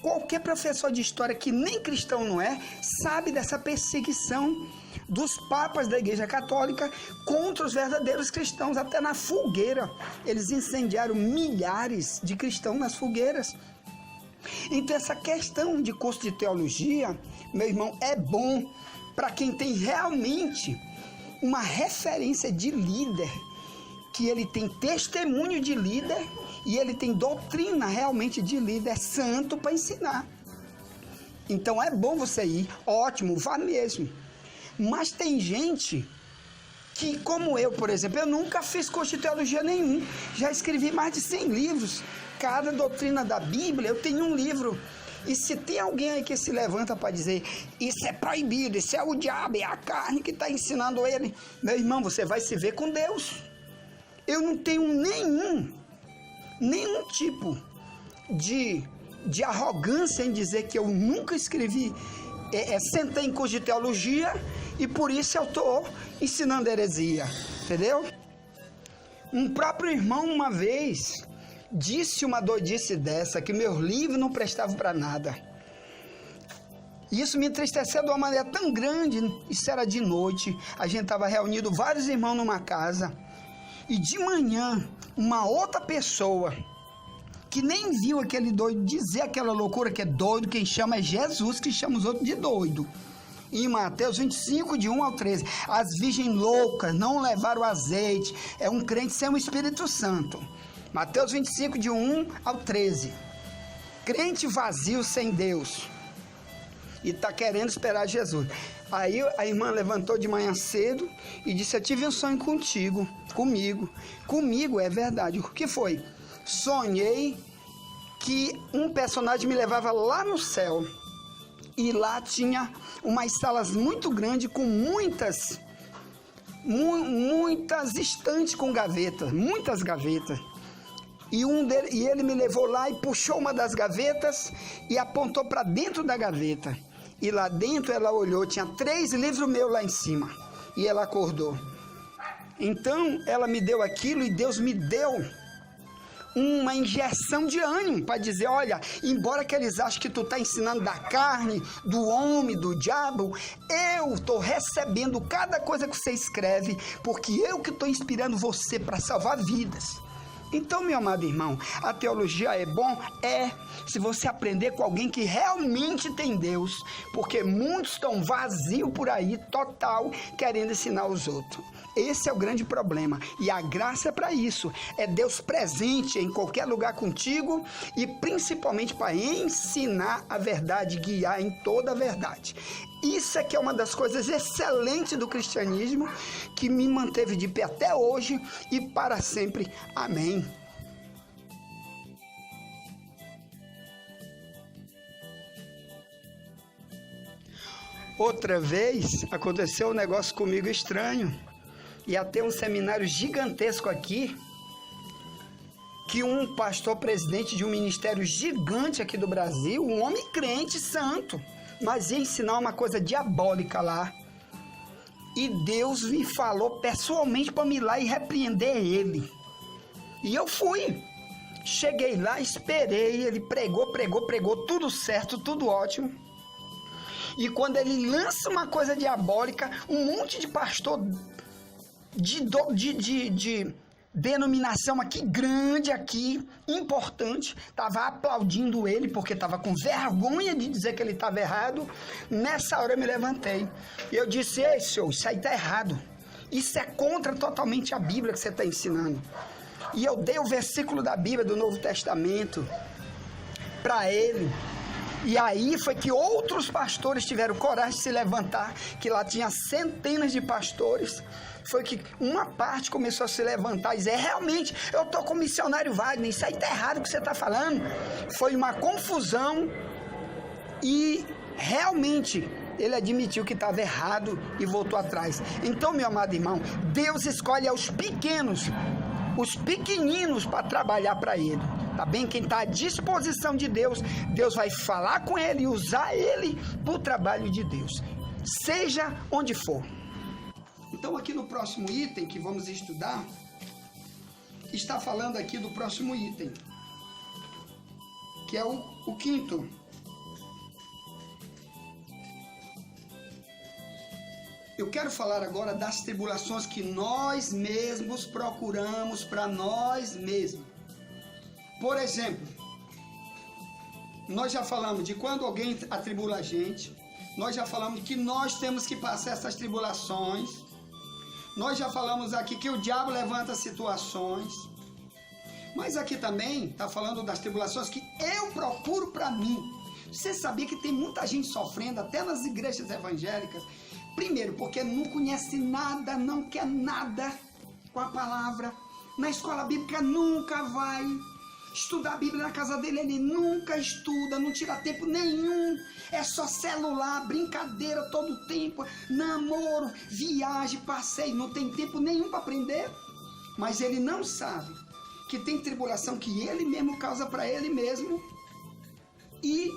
Qualquer professor de história que nem cristão não é, sabe dessa perseguição dos papas da igreja católica contra os verdadeiros cristãos. Até na fogueira, eles incendiaram milhares de cristãos nas fogueiras. Então essa questão de curso de teologia, meu irmão, é bom para quem tem realmente uma referência de líder, que ele tem testemunho de líder e ele tem doutrina realmente de líder santo para ensinar. Então é bom você ir, ótimo, vá mesmo. Mas tem gente que, como eu, por exemplo, eu nunca fiz curso de teologia nenhum, já escrevi mais de 100 livros, cada doutrina da Bíblia eu tenho um livro. E se tem alguém aí que se levanta para dizer, isso é proibido, isso é o diabo, é a carne que está ensinando ele, meu irmão, você vai se ver com Deus. Eu não tenho nenhum tipo de arrogância em dizer que eu nunca escrevi, sentei em curso de teologia e por isso eu estou ensinando heresia, entendeu? Um próprio irmão uma vez disse uma doidice dessa, que meus livros não prestavam para nada. E isso me entristeceu de uma maneira tão grande. Isso era de noite, a gente estava reunido vários irmãos numa casa, e de manhã uma outra pessoa que nem viu aquele doido dizer aquela loucura, que é doido, quem chama é Jesus, que chama os outros de doido. Em Mateus 25, de 1 ao 13, as virgens loucas não levaram azeite, é um crente sem o Espírito Santo. Mateus 25, de 1 ao 13. Crente vazio sem Deus. E está querendo esperar Jesus. Aí a irmã levantou de manhã cedo e disse, eu tive um sonho comigo, é verdade. O que foi? Sonhei que um personagem me levava lá no céu. E lá tinha umas salas muito grandes com muitas estantes com gavetas, muitas gavetas. E ele me levou lá e puxou uma das gavetas e apontou para dentro da gaveta. E lá dentro ela olhou, tinha 3 livros meus lá em cima. E ela acordou. Então ela me deu aquilo e Deus me deu uma injeção de ânimo para dizer, olha, embora que eles achem que tu está ensinando da carne, do homem, do diabo, eu estou recebendo cada coisa que você escreve, porque eu que estou inspirando você para salvar vidas. Então, meu amado irmão, a teologia é bom? É, se você aprender com alguém que realmente tem Deus, porque muitos estão vazios por aí, total, querendo ensinar os outros. Esse é o grande problema, e a graça é para isso, é Deus presente em qualquer lugar contigo, e principalmente para ensinar a verdade, guiar em toda a verdade. Isso é que é uma das coisas excelentes do cristianismo, que me manteve de pé até hoje e para sempre. Amém. Outra vez aconteceu um negócio comigo estranho. Ia ter um seminário gigantesco aqui, que um pastor presidente de um ministério gigante aqui do Brasil, um homem crente santo, mas ia ensinar uma coisa diabólica lá. E Deus me falou pessoalmente para me ir lá e repreender ele. E eu fui. Cheguei lá, esperei, ele pregou, tudo certo, tudo ótimo. E quando ele lança uma coisa diabólica, um monte de pastor de denominação aqui, grande aqui, importante, estava aplaudindo ele, porque estava com vergonha de dizer que ele estava errado. Nessa hora eu me levantei e eu disse, ei senhor, isso aí está errado, isso é contra totalmente a Bíblia que você está ensinando. E eu dei o versículo da Bíblia do Novo Testamento para ele. E aí foi que outros pastores tiveram coragem de se levantar, que lá tinha centenas de pastores, foi que uma parte começou a se levantar e dizer, realmente, eu estou com o missionário Wagner, isso aí está errado o que você está falando. Foi uma confusão e realmente ele admitiu que estava errado e voltou atrás. Então, meu amado irmão, Deus escolhe os pequeninos para trabalhar para ele, tá bem? Quem está à disposição de Deus, Deus vai falar com ele e usar ele para o trabalho de Deus, seja onde for. Então, aqui no próximo item que vamos estudar, está falando aqui do próximo item, que é o quinto. Eu quero falar agora das tribulações que nós mesmos procuramos para nós mesmos. Por exemplo, nós já falamos de quando alguém atribula a gente, nós já falamos que nós temos que passar essas tribulações, nós já falamos aqui que o diabo levanta situações, mas aqui também está falando das tribulações que eu procuro para mim. Você sabia que tem muita gente sofrendo, até nas igrejas evangélicas? Primeiro, porque não conhece nada, não quer nada com a palavra. Na escola bíblica nunca vai estudar a Bíblia na casa dele, ele nunca estuda, não tira tempo nenhum. É só celular, brincadeira todo o tempo, namoro, viagem, passeio, não tem tempo nenhum para aprender. Mas ele não sabe que tem tribulação que ele mesmo causa para ele mesmo. E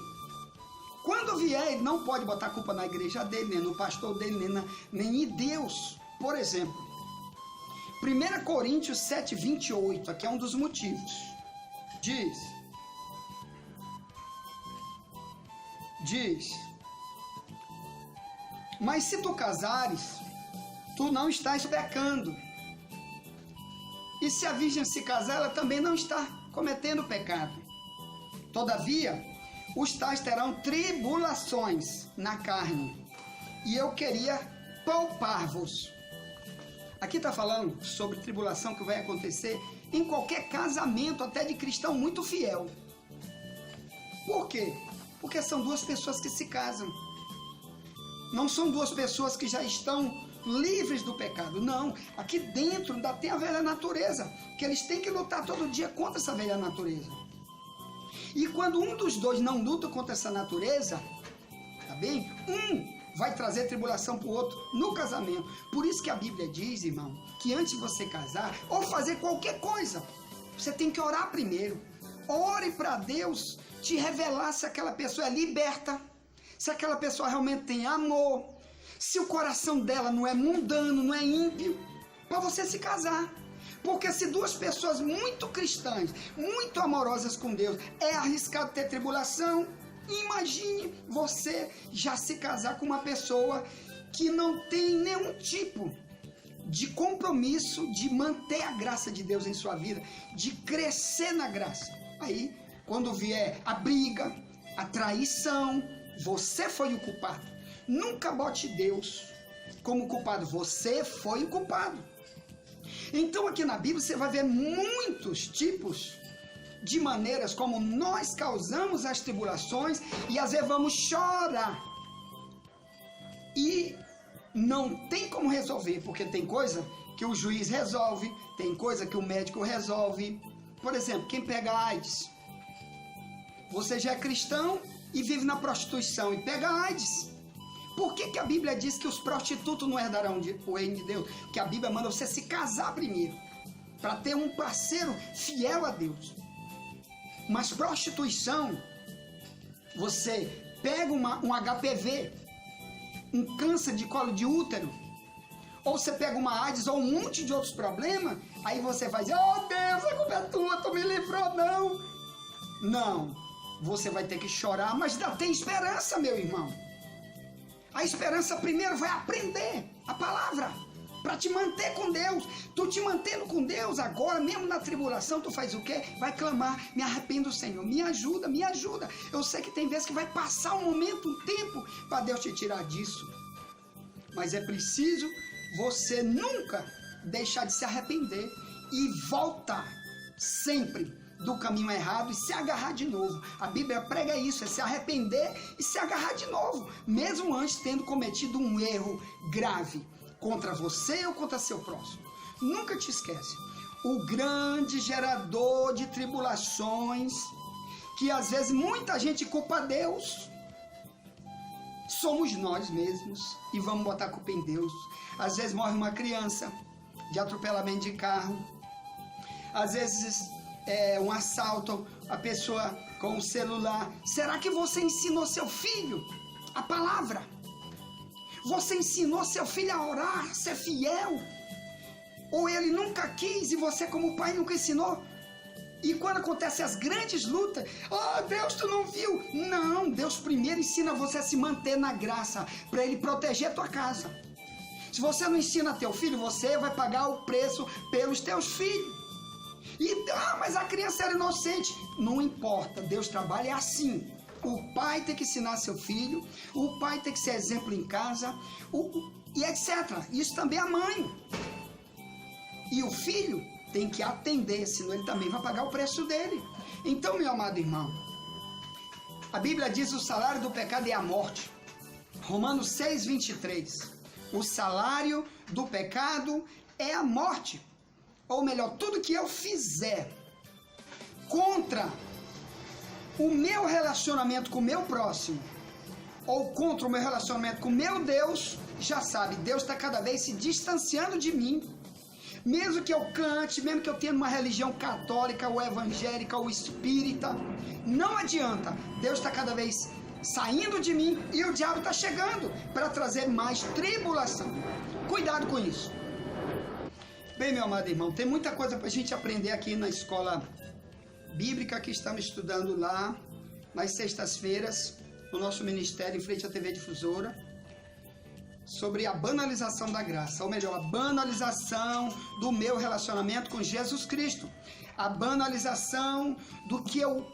quando vier, ele não pode botar a culpa na igreja dele, nem no pastor dele, nem em Deus. Por exemplo, 1 Coríntios 7, 28, aqui é um dos motivos. Diz, mas se tu casares, tu não estás pecando. E se a virgem se casar, ela também não está cometendo pecado. Todavia, os tais terão tribulações na carne, e eu queria poupar-vos. Aqui está falando sobre tribulação que vai acontecer em qualquer casamento, até de cristão muito fiel. Por quê? Porque são duas pessoas que se casam. Não são duas pessoas que já estão livres do pecado. Não, aqui dentro ainda tem a velha natureza, que eles têm que lutar todo dia contra essa velha natureza. E quando um dos dois não luta contra essa natureza, tá bem? Um vai trazer tribulação para o outro no casamento. Por isso que a Bíblia diz, irmão, que antes de você casar ou fazer qualquer coisa, você tem que orar primeiro. Ore para Deus te revelar se aquela pessoa é liberta, se aquela pessoa realmente tem amor, se o coração dela não é mundano, não é ímpio, para você se casar. Porque se duas pessoas muito cristãs, muito amorosas com Deus, é arriscado ter tribulação, imagine você já se casar com uma pessoa que não tem nenhum tipo de compromisso de manter a graça de Deus em sua vida, de crescer na graça. Aí, quando vier a briga, a traição, você foi o culpado. Nunca bote Deus como culpado, você foi o culpado. Então aqui na Bíblia você vai ver muitos tipos de maneiras como nós causamos as tribulações e às vezes vamos chorar. E não tem como resolver, porque tem coisa que o juiz resolve, tem coisa que o médico resolve. Por exemplo, quem pega AIDS, você já é cristão e vive na prostituição e pega AIDS. Por que a Bíblia diz que os prostitutos não herdarão o reino de Deus? Porque a Bíblia manda você se casar primeiro, para ter um parceiro fiel a Deus. Mas prostituição, você pega um HPV, um câncer de colo de útero, ou você pega uma AIDS ou um monte de outros problemas, aí você vai dizer, oh Deus, a culpa é tua, tu me livrou, não. Não, você vai ter que chorar, mas ainda tem esperança, meu irmão. A esperança primeiro vai aprender a palavra, para te manter com Deus. Tu te mantendo com Deus agora, mesmo na tribulação, tu faz o quê? Vai clamar, me arrependo, Senhor, me ajuda, me ajuda. Eu sei que tem vezes que vai passar um momento, um tempo, para Deus te tirar disso. Mas é preciso você nunca deixar de se arrepender e voltar sempre do caminho errado e se agarrar de novo. A Bíblia prega isso, é se arrepender e se agarrar de novo, mesmo antes tendo cometido um erro grave. contra você ou contra seu próximo. Nunca te esquece. O grande gerador de tribulações, que às vezes muita gente culpa Deus, somos nós mesmos, e vamos botar a culpa em Deus. Às vezes morre uma criança de atropelamento de carro, às vezes um assalto, a pessoa com o celular. Será que você ensinou seu filho a palavra? Você ensinou seu filho a orar, ser fiel? Ou ele nunca quis e você como pai nunca ensinou? E quando acontecem as grandes lutas, Deus, tu não viu? Não, Deus primeiro ensina você a se manter na graça, para Ele proteger a tua casa. Se você não ensina teu filho, você vai pagar o preço pelos teus filhos. Mas a criança era inocente. Não importa, Deus trabalha assim. O pai tem que ensinar seu filho, o pai tem que ser exemplo em casa, e etc. Isso também a mãe. E o filho tem que atender, senão ele também vai pagar o preço dele. Então, meu amado irmão, a Bíblia diz: o salário do pecado é a morte. Romanos 6:23. O salário do pecado é a morte. Ou melhor, tudo que eu fizer contra o meu relacionamento com o meu próximo, ou contra o meu relacionamento com o meu Deus, já sabe, Deus está cada vez se distanciando de mim. Mesmo que eu cante, mesmo que eu tenha uma religião católica, ou evangélica, ou espírita, não adianta. Deus está cada vez saindo de mim e o diabo está chegando para trazer mais tribulação. Cuidado com isso. Bem, meu amado irmão, tem muita coisa para a gente aprender aqui na escola bíblica que estamos estudando lá nas sextas-feiras, no nosso ministério em frente à TV Difusora, sobre a banalização da graça, ou melhor, a banalização do meu relacionamento com Jesus Cristo, a banalização do que eu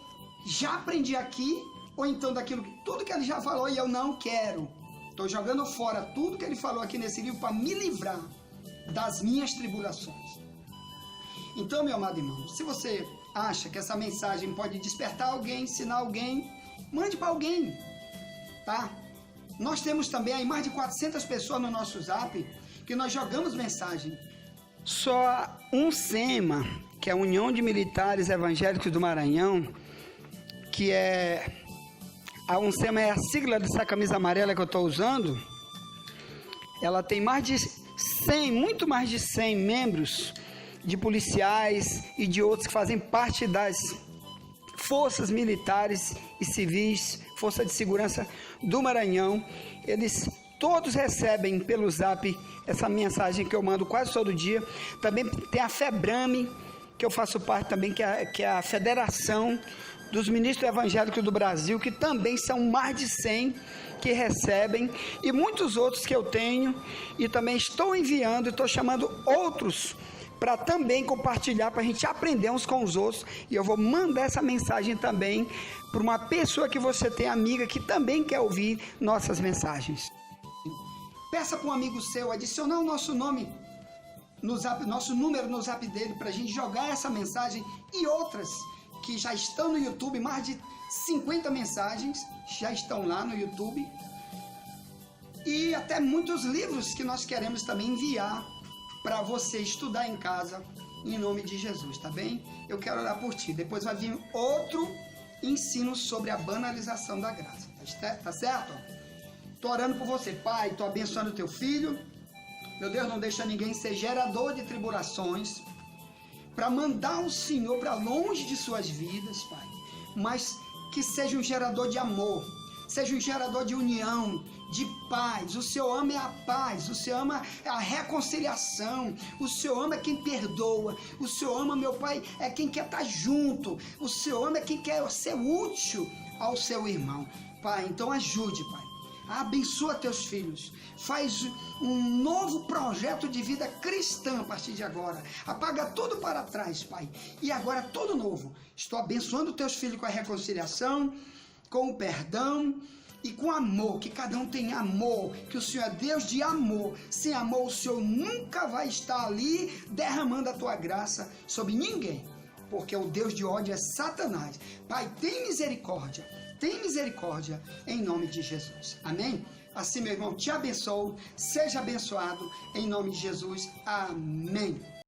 já aprendi aqui, ou então daquilo, tudo que ele já falou e eu não quero. Estou jogando fora tudo que ele falou aqui nesse livro para me livrar das minhas tribulações. Então, meu amado irmão, se você acha que essa mensagem pode despertar alguém, ensinar alguém, mande para alguém, tá? Nós temos também aí mais de 400 pessoas no nosso Zap que nós jogamos mensagem. Só um SEMA, que é a União de Militares Evangélicos do Maranhão, que a UNSEMA é a sigla dessa camisa amarela que eu estou usando. Ela tem mais de 100, muito mais de 100 membros de policiais e de outros que fazem parte das forças militares e civis, força de segurança do Maranhão. Eles todos recebem pelo Zap essa mensagem que eu mando quase todo dia. Também tem a FEBRAME, que eu faço parte também, que é a Federação dos Ministros Evangélicos do Brasil, que também são mais de 100 que recebem, e muitos outros que eu tenho, e também estou enviando e estou chamando outros para também compartilhar, para a gente aprender uns com os outros. E eu vou mandar essa mensagem também para uma pessoa que você tem, amiga, que também quer ouvir nossas mensagens. Peça para um amigo seu adicionar o nosso nome no Zap, nosso número no Zap dele, para a gente jogar essa mensagem e outras que já estão no YouTube. Mais de 50 mensagens já estão lá no YouTube, e até muitos livros que nós queremos também enviar para você estudar em casa, em nome de Jesus, tá bem? Eu quero orar por ti. Depois vai vir outro ensino sobre a banalização da graça, tá certo? Tô orando por você, Pai, tô abençoando o teu filho. Meu Deus, não deixa ninguém ser gerador de tribulações, para mandar o Senhor para longe de suas vidas, Pai, mas que seja um gerador de amor, seja um gerador de união, de paz. O Senhor ama é a paz, o Senhor ama é a reconciliação, o Senhor ama é quem perdoa, o Senhor ama, meu Pai, é quem quer estar junto, o Senhor ama é quem quer ser útil ao seu irmão. Pai, então ajude, Pai, abençoa teus filhos, faz um novo projeto de vida cristã a partir de agora, apaga tudo para trás, Pai, e agora tudo novo. Estou abençoando teus filhos com a reconciliação, com o perdão e com amor, que cada um tenha amor, que o Senhor é Deus de amor. Sem amor o Senhor nunca vai estar ali derramando a tua graça sobre ninguém. porque o Deus de ódio é Satanás. Pai, tem misericórdia em nome de Jesus. Amém? Assim, meu irmão, te abençoo, seja abençoado em nome de Jesus. Amém.